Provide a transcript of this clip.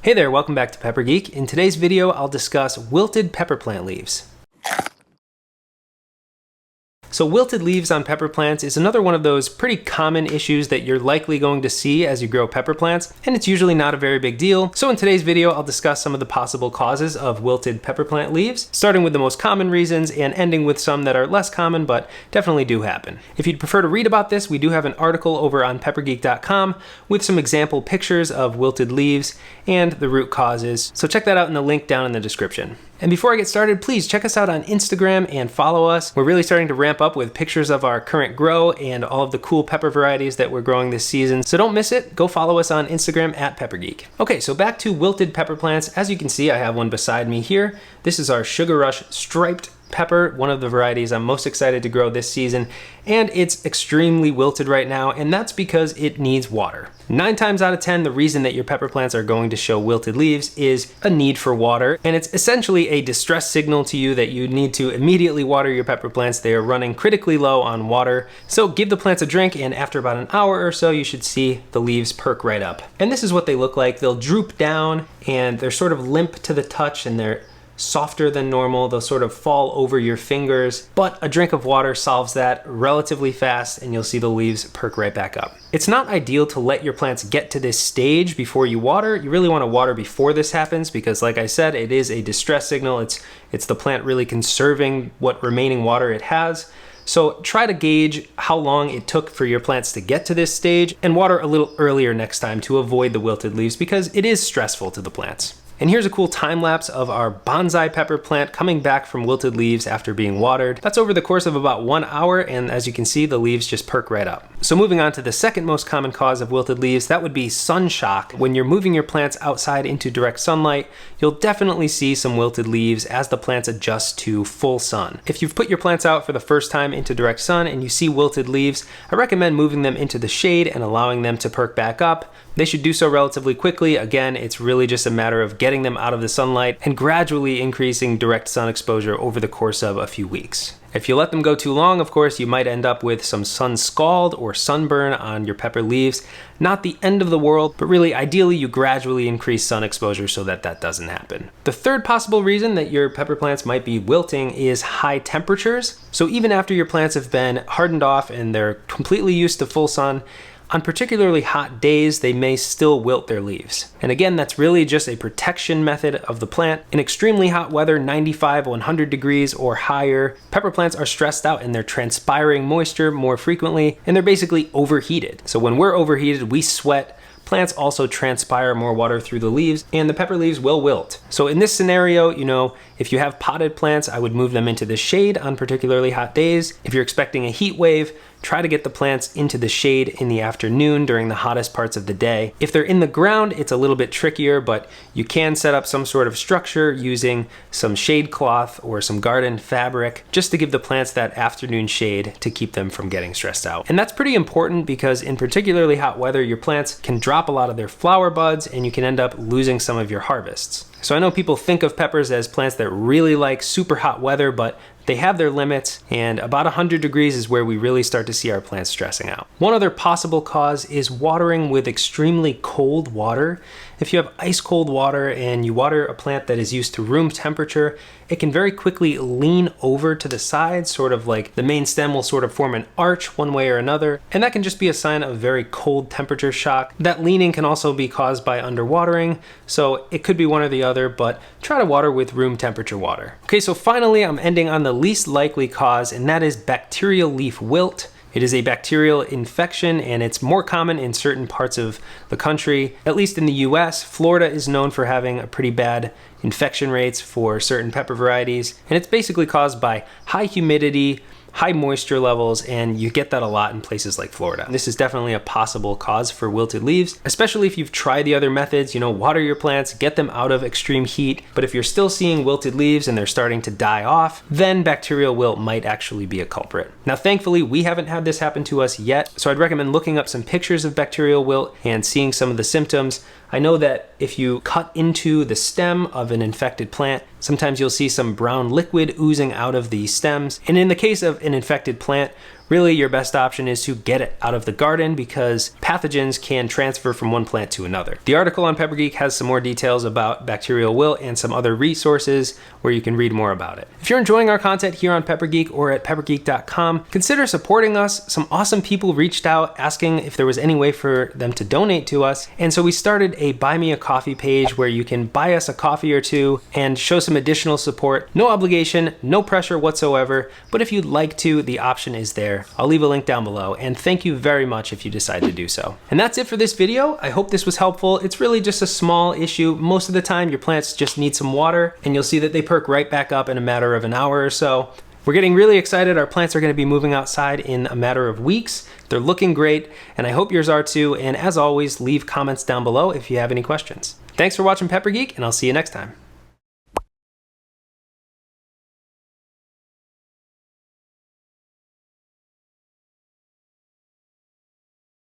Hey there, welcome back to Pepper Geek. In today's video, I'll discuss wilted pepper plant leaves. So wilted leaves on pepper plants is another one of those pretty common issues that you're likely going to see as you grow pepper plants, and it's usually not a very big deal. So in today's video, I'll discuss some of the possible causes of wilted pepper plant leaves, starting with the most common reasons and ending with some that are less common but definitely do happen. If you'd prefer to read about this, we do have an article over on peppergeek.com with some example pictures of wilted leaves and the root causes, so check that out in the link down in the description. And before I get started, please check us out on Instagram and follow us. We're really starting to ramp up with pictures of our current grow and all of the cool pepper varieties that we're growing this season. So don't miss it. Go follow us on Instagram at PepperGeek. Okay, so back to wilted pepper plants. As you can see, I have one beside me here. This is our Sugar Rush striped pepper, one of the varieties I'm most excited to grow this season, and it's extremely wilted right now, and that's because it needs water. 9 times out of 10, the reason that your pepper plants are going to show wilted leaves is a need for water, and it's essentially a distress signal to you that you need to immediately water your pepper plants. They are running critically low on water, so give the plants a drink, and after about an hour or so, you should see the leaves perk right up. And this is what they look like. They'll droop down, and they're sort of limp to the touch, and they're softer than normal. They'll sort of fall over your fingers, but a drink of water solves that relatively fast and you'll see the leaves perk right back up. It's not ideal to let your plants get to this stage before you water. You really want to water before this happens because, like I said, it is a distress signal. It's the plant really conserving what remaining water it has. So try to gauge how long it took for your plants to get to this stage and water a little earlier next time to avoid the wilted leaves because it is stressful to the plants. And here's a cool time lapse of our bonsai pepper plant coming back from wilted leaves after being watered. That's over the course of about 1 hour, and as you can see, the leaves just perk right up. So moving on to the second most common cause of wilted leaves, that would be sun shock. When you're moving your plants outside into direct sunlight, you'll definitely see some wilted leaves as the plants adjust to full sun. If you've put your plants out for the first time into direct sun and you see wilted leaves, I recommend moving them into the shade and allowing them to perk back up. They should do so relatively quickly. Again, it's really just a matter of getting them out of the sunlight and gradually increasing direct sun exposure over the course of a few weeks. If you let them go too long, of course, you might end up with some sun scald or sunburn on your pepper leaves. Not the end of the world, but really ideally you gradually increase sun exposure so that that doesn't happen. The third possible reason that your pepper plants might be wilting is high temperatures. So even after your plants have been hardened off and they're completely used to full sun, on particularly hot days, they may still wilt their leaves. And again, that's really just a protection method of the plant. In extremely hot weather, 95, 100 degrees or higher, pepper plants are stressed out and they're transpiring moisture more frequently, and they're basically overheated. So when we're overheated, we sweat. Plants also transpire more water through the leaves, and the pepper leaves will wilt. So in this scenario, if you have potted plants, I would move them into the shade on particularly hot days. If you're expecting a heat wave, try to get the plants into the shade in the afternoon during the hottest parts of the day. If they're in the ground, it's a little bit trickier, but you can set up some sort of structure using some shade cloth or some garden fabric just to give the plants that afternoon shade to keep them from getting stressed out. And that's pretty important because in particularly hot weather, your plants can drop a lot of their flower buds and you can end up losing some of your harvests. So I know people think of peppers as plants that really like super hot weather, but they have their limits, and about 100 degrees is where we really start to see our plants stressing out. One other possible cause is watering with extremely cold water. If you have ice cold water and you water a plant that is used to room temperature, it can very quickly lean over to the side, sort of like the main stem will sort of form an arch one way or another, and that can just be a sign of very cold temperature shock. That leaning can also be caused by underwatering, so it could be one or the other, but try to water with room temperature water. Okay, so finally I'm ending on the least likely cause, and that is bacterial leaf wilt. It is a bacterial infection and it's more common in certain parts of the country. At least in the US, Florida is known for having a pretty bad infection rates for certain pepper varieties. And it's basically caused by high humidity, high moisture levels, and you get that a lot in places like Florida. This is definitely a possible cause for wilted leaves, especially if you've tried the other methods, water your plants, get them out of extreme heat. But if you're still seeing wilted leaves and they're starting to die off, then bacterial wilt might actually be a culprit. Now, thankfully, we haven't had this happen to us yet, so I'd recommend looking up some pictures of bacterial wilt and seeing some of the symptoms. I know that if you cut into the stem of an infected plant, sometimes you'll see some brown liquid oozing out of the stems. And in the case of an infected plant, really your best option is to get it out of the garden because pathogens can transfer from one plant to another. The article on Pepper Geek has some more details about bacterial wilt and some other resources where you can read more about it. If you're enjoying our content here on Pepper Geek or at peppergeek.com, consider supporting us. Some awesome people reached out asking if there was any way for them to donate to us, and so we started a Buy Me a Coffee page where you can buy us a coffee or two and show some additional support. No obligation, no pressure whatsoever, but if you'd like to, the option is there. I'll leave a link down below, and thank you very much if you decide to do so. And that's it for this video. I hope this was helpful. It's really just a small issue. Most of the time your plants just need some water, and you'll see that they perk right back up in a matter of an hour or so. We're getting really excited. Our plants are going to be moving outside in a matter of weeks. They're looking great, and I hope yours are too. And as always, leave comments down below if you have any questions. Thanks for watching Pepper Geek, and I'll see you next time.